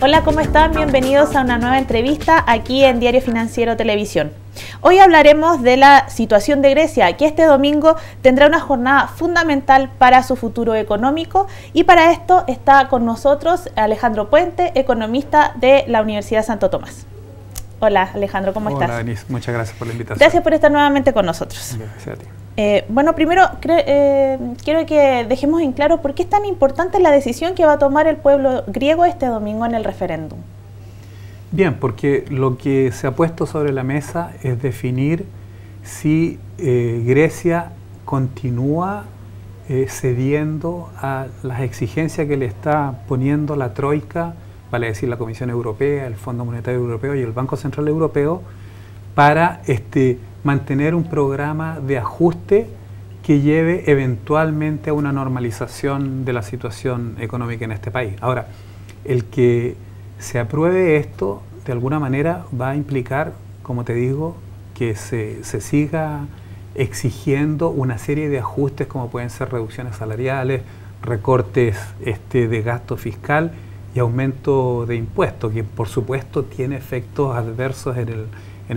Hola, ¿cómo están? Bienvenidos a una nueva entrevista aquí en Diario Financiero Televisión. Hoy hablaremos de la situación de Grecia, que este domingo tendrá una jornada fundamental para su futuro económico, y para esto está con nosotros Alejandro Puente, economista de la Universidad Santo Tomás. Hola Alejandro, ¿cómo estás? Hola Denise, muchas gracias por la invitación. Gracias por estar nuevamente con nosotros. Gracias a ti. Bueno, primero quiero que dejemos en claro por qué es tan importante la decisión que va a tomar el pueblo griego este domingo en el referéndum. Bien, porque lo que se ha puesto sobre la mesa es definir si Grecia continúa cediendo a las exigencias que le está poniendo la Troika, vale decir la Comisión Europea, el Fondo Monetario Europeo y el Banco Central Europeo, para mantener un programa de ajuste que lleve eventualmente a una normalización de la situación económica en este país. Ahora, el que se apruebe esto, de alguna manera va a implicar, como te digo, que se siga exigiendo una serie de ajustes, como pueden ser reducciones salariales, recortes de gasto fiscal y aumento de impuestos, que por supuesto tiene efectos adversos en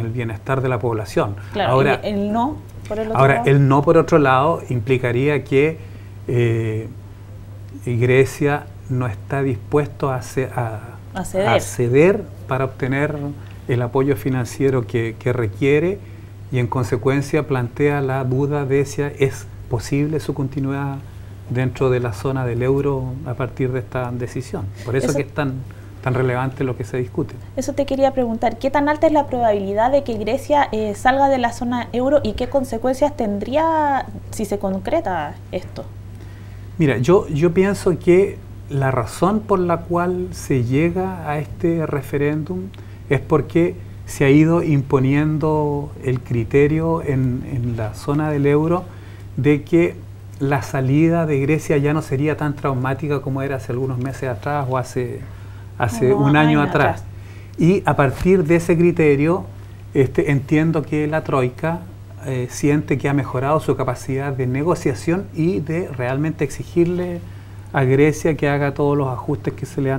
el bienestar de la población. Claro, ahora, el no, por el otro ahora lado. El no, por otro lado, implicaría que Grecia no está dispuesto a ceder para obtener el apoyo financiero que requiere, y en consecuencia plantea la duda de si es posible su continuidad dentro de la zona del euro a partir de esta decisión. Por eso que es tan relevante lo que se discute. Eso te quería preguntar, ¿qué tan alta es la probabilidad de que Grecia salga de la zona euro y qué consecuencias tendría si se concreta esto? Mira, yo pienso que la razón por la cual se llega a este referéndum es porque se ha ido imponiendo el criterio en la zona del euro de que la salida de Grecia ya no sería tan traumática como era hace algunos meses atrás o hace un año atrás. Y a partir de ese criterio entiendo que la Troika siente que ha mejorado su capacidad de negociación y de realmente exigirle a Grecia que haga todos los ajustes que se le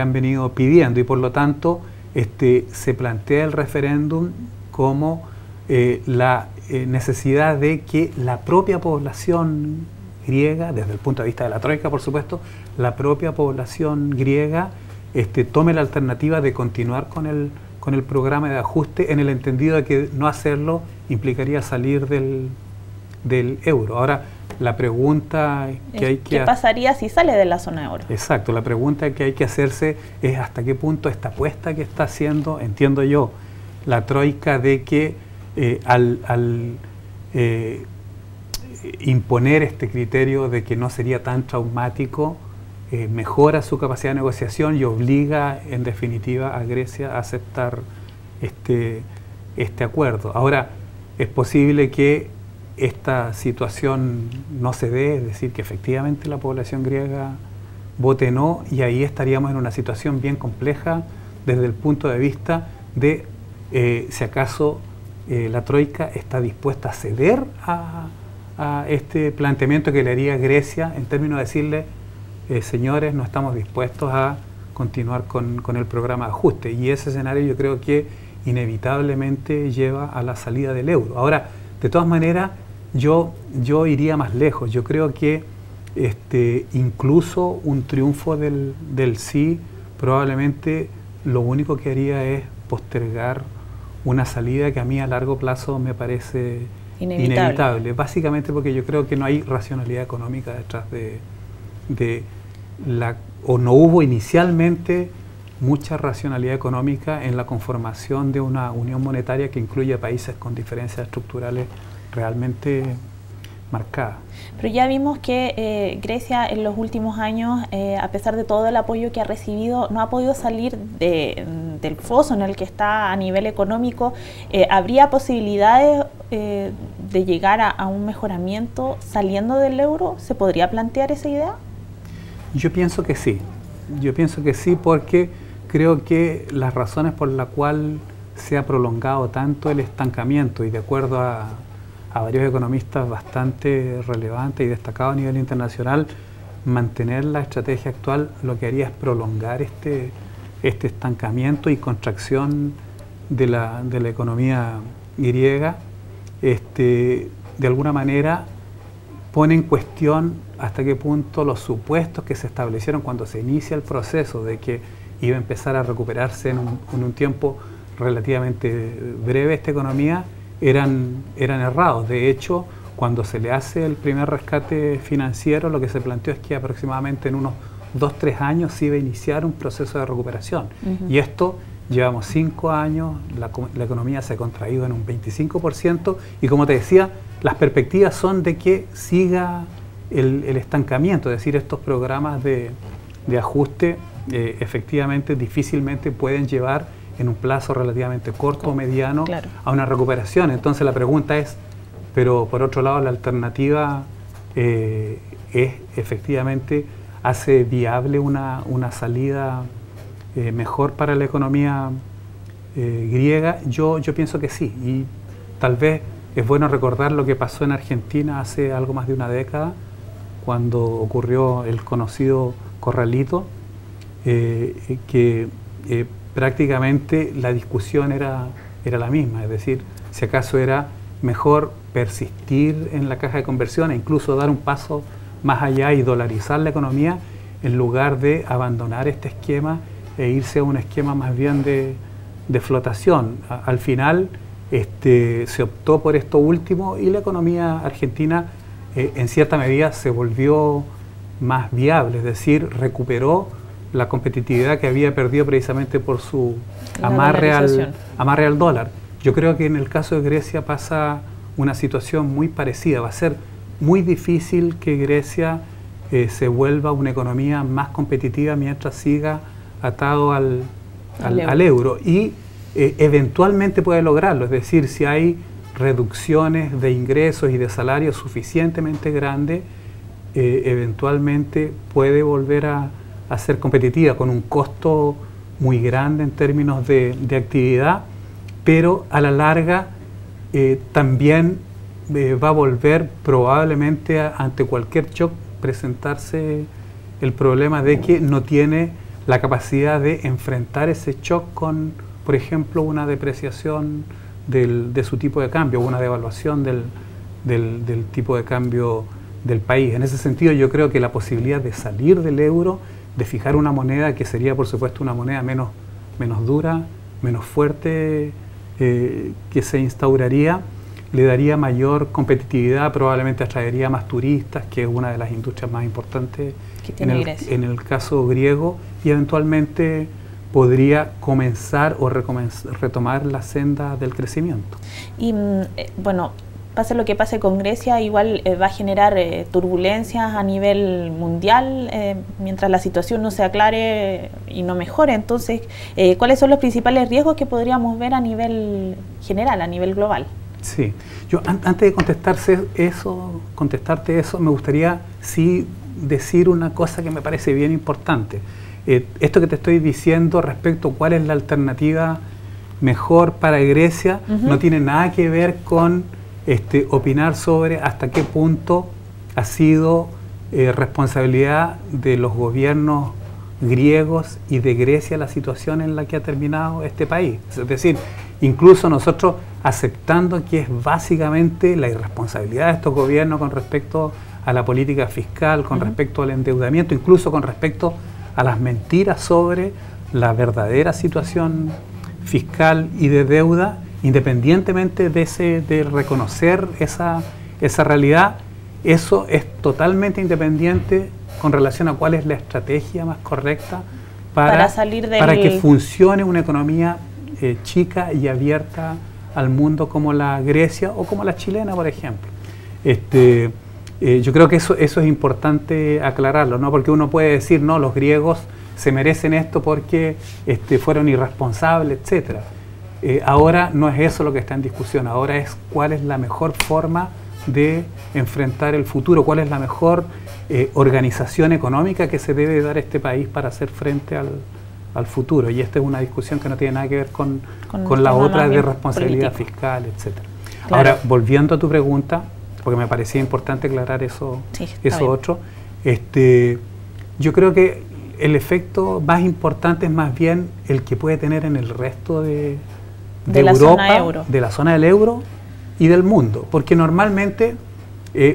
han venido pidiendo, y por lo tanto se plantea el referéndum como la necesidad de que la propia población griega, desde el punto de vista de la Troika por supuesto, la propia población griega tome la alternativa de continuar con el programa de ajuste, en el entendido de que no hacerlo implicaría salir del euro. Ahora, la pregunta que hay que... ¿Qué pasaría si sale de la zona euro? Exacto, la pregunta que hay que hacerse es hasta qué punto esta apuesta que está haciendo, entiendo yo, la Troika, de que al imponer este criterio de que no sería tan traumático, mejora su capacidad de negociación y obliga en definitiva a Grecia a aceptar este acuerdo. Ahora, es posible que esta situación no se dé, es decir, que efectivamente la población griega vote no, y ahí estaríamos en una situación bien compleja desde el punto de vista de si acaso la Troika está dispuesta a ceder a este planteamiento que le haría Grecia en términos de decirle, señores, no estamos dispuestos a continuar con el programa de ajuste, y ese escenario yo creo que inevitablemente lleva a la salida del euro. Ahora, de todas maneras, yo iría más lejos. Yo creo que incluso un triunfo del sí probablemente lo único que haría es postergar una salida que a mí a largo plazo me parece inevitable. Básicamente porque yo creo que no hay racionalidad económica detrás o no hubo inicialmente mucha racionalidad económica en la conformación de una unión monetaria que incluye a países con diferencias estructurales realmente marcadas. Pero ya vimos que Grecia en los últimos años, a pesar de todo el apoyo que ha recibido, no ha podido salir del foso en el que está a nivel económico. ¿Habría posibilidades de llegar a un mejoramiento saliendo del euro? ¿Se podría plantear esa idea? Yo pienso que sí. Yo pienso que sí, porque creo que las razones por las cuales se ha prolongado tanto el estancamiento, y de acuerdo a a varios economistas bastante relevantes y destacados a nivel internacional, mantener la estrategia actual lo que haría es prolongar este estancamiento y contracción de la economía griega. De alguna manera pone en cuestión hasta qué punto los supuestos que se establecieron cuando se inicia el proceso de que iba a empezar a recuperarse en un tiempo relativamente breve esta economía eran errados. De hecho, cuando se le hace el primer rescate financiero, lo que se planteó es que aproximadamente en unos 2-3 años se iba a iniciar un proceso de recuperación. Y esto, llevamos 5 años, la economía se ha contraído en un 25% y, como te decía, las perspectivas son de que siga el estancamiento, es decir, estos programas de ajuste efectivamente difícilmente pueden llevar en un plazo relativamente corto o mediano a una recuperación. Entonces la pregunta es, pero por otro lado la alternativa es efectivamente hace viable una salida mejor para la economía griega. Yo pienso que sí, y tal vez es bueno recordar lo que pasó en Argentina hace algo más de una década, cuando ocurrió el conocido corralito, que prácticamente la discusión era la misma, es decir, si acaso era mejor persistir en la caja de conversión e incluso dar un paso más allá y dolarizar la economía en lugar de abandonar este esquema e irse a un esquema más bien de flotación. Al final se optó por esto último y la economía argentina en cierta medida se volvió más viable, es decir, recuperó la competitividad que había perdido precisamente por su amarre al dólar. Yo creo que en el caso de Grecia pasa una situación muy parecida. Va a ser muy difícil que Grecia se vuelva una economía más competitiva mientras siga atado al euro. Y eventualmente puede lograrlo, es decir, si hay reducciones de ingresos y de salarios suficientemente grandes, eventualmente puede volver a ser competitiva con un costo muy grande en términos de actividad, pero a la larga también va a volver probablemente ante cualquier shock presentarse el problema de que no tiene la capacidad de enfrentar ese shock con, por ejemplo, una depreciación de su tipo de cambio, una devaluación del tipo de cambio del país. En ese sentido, yo creo que la posibilidad de salir del euro, de fijar una moneda que sería, por supuesto, una moneda menos dura, menos fuerte, que se instauraría, le daría mayor competitividad, probablemente atraería más turistas, que es una de las industrias más importantes en el caso griego, y eventualmente podría comenzar o retomar la senda del crecimiento. Y bueno, pase lo que pase con Grecia, igual va a generar turbulencias a nivel mundial mientras la situación no se aclare y no mejore. Entonces, ¿cuáles son los principales riesgos que podríamos ver a nivel general, a nivel global? Sí, yo antes de contestarte eso, me gustaría sí decir una cosa que me parece bien importante. Esto que te estoy diciendo respecto a cuál es la alternativa mejor para Grecia, no tiene nada que ver con opinar sobre hasta qué punto ha sido responsabilidad de los gobiernos griegos y de Grecia la situación en la que ha terminado este país. Es decir, incluso nosotros aceptando que es básicamente la irresponsabilidad de estos gobiernos con respecto a la política fiscal, con respecto al endeudamiento, incluso con respecto a las mentiras sobre la verdadera situación fiscal y de deuda, independientemente de reconocer esa realidad, eso es totalmente independiente con relación a cuál es la estrategia más correcta para que funcione una economía chica y abierta al mundo como la Grecia o como la chilena, por ejemplo. Yo creo que eso es importante aclararlo, ¿no? Porque uno puede decir, no, los griegos se merecen esto porque fueron irresponsables, etcétera. Ahora no es eso lo que está en discusión, ahora es cuál es la mejor forma de enfrentar el futuro, cuál es la mejor organización económica que se debe dar a este país para hacer frente al futuro. Y esta es una discusión que no tiene nada que ver con la otra de responsabilidad fiscal, etcétera. Claro. Ahora, volviendo a tu pregunta, porque me parecía importante aclarar eso, Sí, eso otro, yo creo que el efecto más importante es más bien el que puede tener en el resto de la Europa, zona euro. de la zona del euro y del mundo, porque normalmente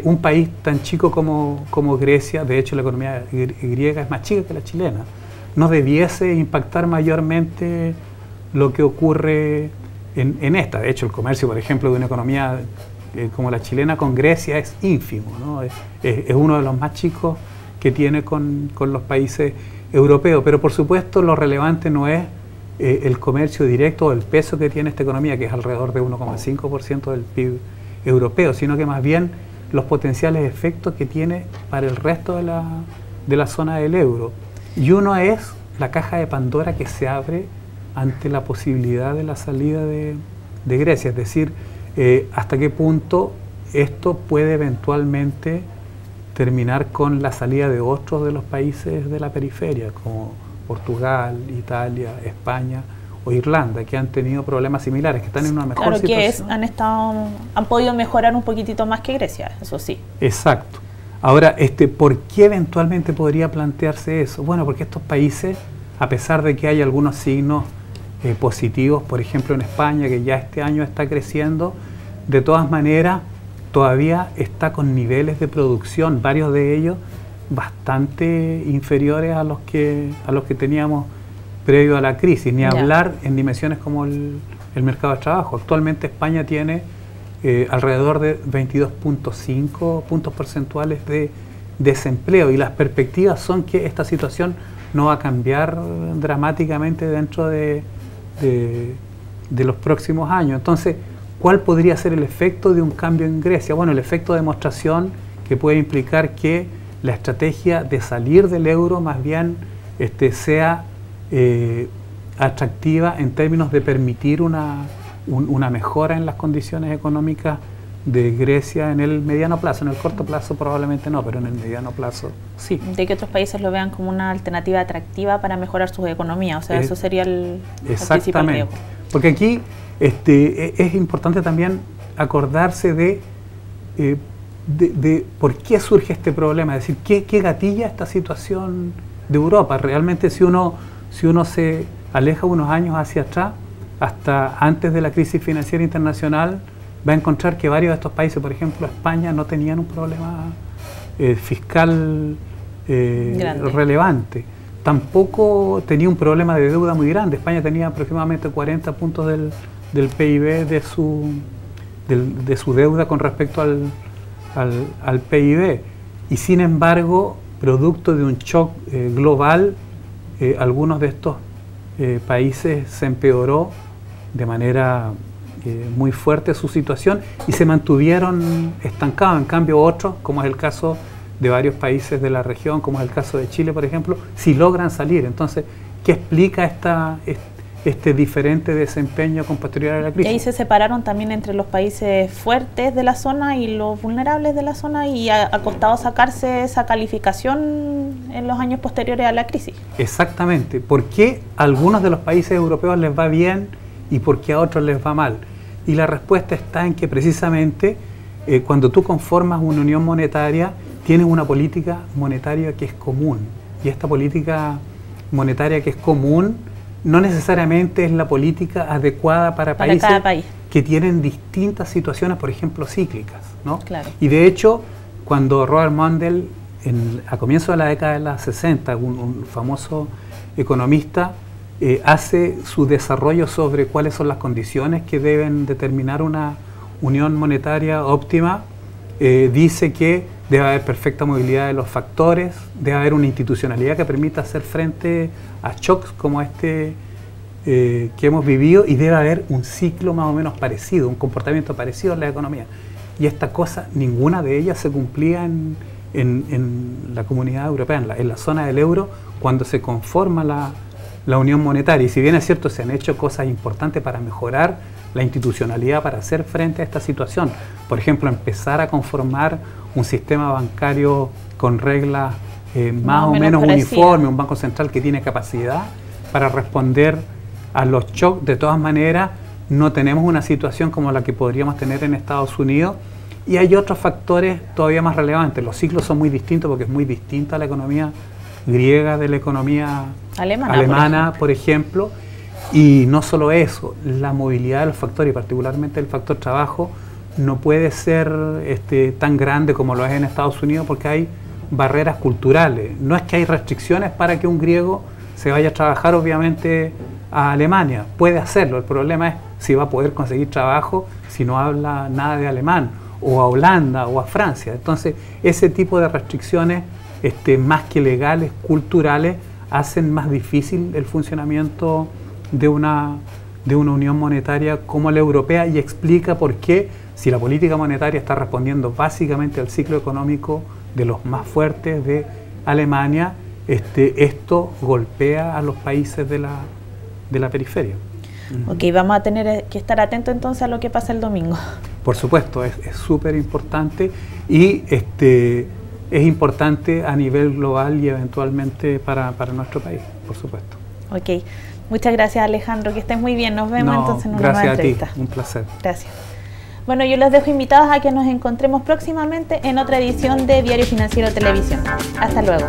un país tan chico como Grecia, de hecho la economía griega es más chica que la chilena, no debiese impactar mayormente lo que ocurre en esta. De hecho, el comercio, por ejemplo, de una economía como la chilena con Grecia es ínfimo, ¿no? Es uno de los más chicos que tiene con los países europeos, pero por supuesto lo relevante no es el comercio directo o el peso que tiene esta economía, que es alrededor de 1,5% del PIB europeo, sino que más bien los potenciales efectos que tiene para el resto de la zona del euro. Y uno es la caja de Pandora que se abre ante la posibilidad de la salida de Grecia, es decir, hasta qué punto esto puede eventualmente terminar con la salida de otros de los países de la periferia, como Portugal, Italia, España o Irlanda, que han tenido problemas similares, que están en una mejor situación. Han podido mejorar un poquitito más que Grecia, eso sí. Exacto. Ahora, ¿por qué eventualmente podría plantearse eso? Bueno, porque estos países, a pesar de que hay algunos signos positivos, por ejemplo en España, que ya este año está creciendo, de todas maneras todavía está con niveles de producción, varios de ellos bastante inferiores a los que teníamos previo a la crisis, ni hablar en dimensiones como el mercado de trabajo. Actualmente España tiene alrededor de 22.5 puntos porcentuales de desempleo y las perspectivas son que esta situación no va a cambiar dramáticamente dentro de los próximos años. Entonces, ¿cuál podría ser el efecto de un cambio en Grecia? Bueno, el efecto de demostración que puede implicar que la estrategia de salir del euro más bien sea atractiva en términos de permitir una mejora en las condiciones económicas de Grecia en el mediano plazo. En el corto plazo probablemente no, pero en el mediano plazo sí. De que otros países lo vean como una alternativa atractiva para mejorar sus economías, o sea, eso sería el principal riesgo. Porque aquí es importante también acordarse de por qué surge este problema, es decir, qué gatilla esta situación de Europa. Realmente si uno se aleja unos años hacia atrás, hasta antes de la crisis financiera internacional, va a encontrar que varios de estos países, por ejemplo España, no tenían un problema fiscal relevante. Tampoco tenía un problema de deuda muy grande. España tenía aproximadamente 40 puntos del PIB de su deuda con respecto al PIB. Y sin embargo, producto de un shock global, algunos de estos países se empeoró de manera muy fuerte su situación y se mantuvieron estancados. En cambio otros, como es el caso de varios países de la región, como es el caso de Chile, por ejemplo, sí logran salir. Entonces, ¿qué explica este diferente desempeño con posterioridad a la crisis? Y ahí se separaron también entre los países fuertes de la zona y los vulnerables de la zona, y ha costado sacarse esa calificación en los años posteriores a la crisis. Exactamente. ¿Por qué a algunos de los países europeos les va bien y por qué a otros les va mal? Y la respuesta está en que precisamente cuando tú conformas una unión monetaria, tienes una política monetaria que es común. Y esta política monetaria que es común no necesariamente es la política adecuada para países cada país que tienen distintas situaciones, por ejemplo, cíclicas, ¿no? Claro. Y de hecho, cuando Robert Mundell, a comienzos de la década de los 60, un famoso economista, hace su desarrollo sobre cuáles son las condiciones que deben determinar una unión monetaria óptima, dice que debe haber perfecta movilidad de los factores, debe haber una institucionalidad que permita hacer frente a shocks como que hemos vivido, y debe haber un ciclo más o menos parecido, un comportamiento parecido en la economía. Y esta cosa, ninguna de ellas se cumplía en la comunidad europea, en la zona del euro, cuando se conforma la unión monetaria. Y si bien es cierto, se han hecho cosas importantes para mejorar la institucionalidad, para hacer frente a esta situación. Por ejemplo, empezar a conformar un sistema bancario con reglas más o menos uniforme, un banco central que tiene capacidad para responder a los shocks. De todas maneras, no tenemos una situación como la que podríamos tener en Estados Unidos, y hay otros factores todavía más relevantes. Los ciclos son muy distintos porque es muy distinta la economía griega de la economía alemana, por ejemplo. Y no solo eso, la movilidad de los factores, y particularmente el factor trabajo, no puede ser tan grande como lo es en Estados Unidos porque hay barreras culturales. No es que hay restricciones para que un griego se vaya a trabajar, obviamente, a Alemania. Puede hacerlo. El problema es si va a poder conseguir trabajo si no habla nada de alemán, o a Holanda o a Francia. Entonces, ese tipo de restricciones, más que legales, culturales, hacen más difícil el funcionamiento de una unión monetaria como la europea, y explica por qué, si la política monetaria está respondiendo básicamente al ciclo económico de los más fuertes de Alemania, esto golpea a los países de la periferia. Ok, vamos a tener que estar atentos entonces a lo que pasa el domingo. Por supuesto, es súper importante, y es importante a nivel global y eventualmente para nuestro país, por supuesto. Ok, muchas gracias, Alejandro, que estés muy bien. Nos vemos entonces en una nueva entrevista. Gracias a ti, un placer. Gracias. Bueno, yo los dejo invitados a que nos encontremos próximamente en otra edición de Diario Financiero Televisión. Hasta luego.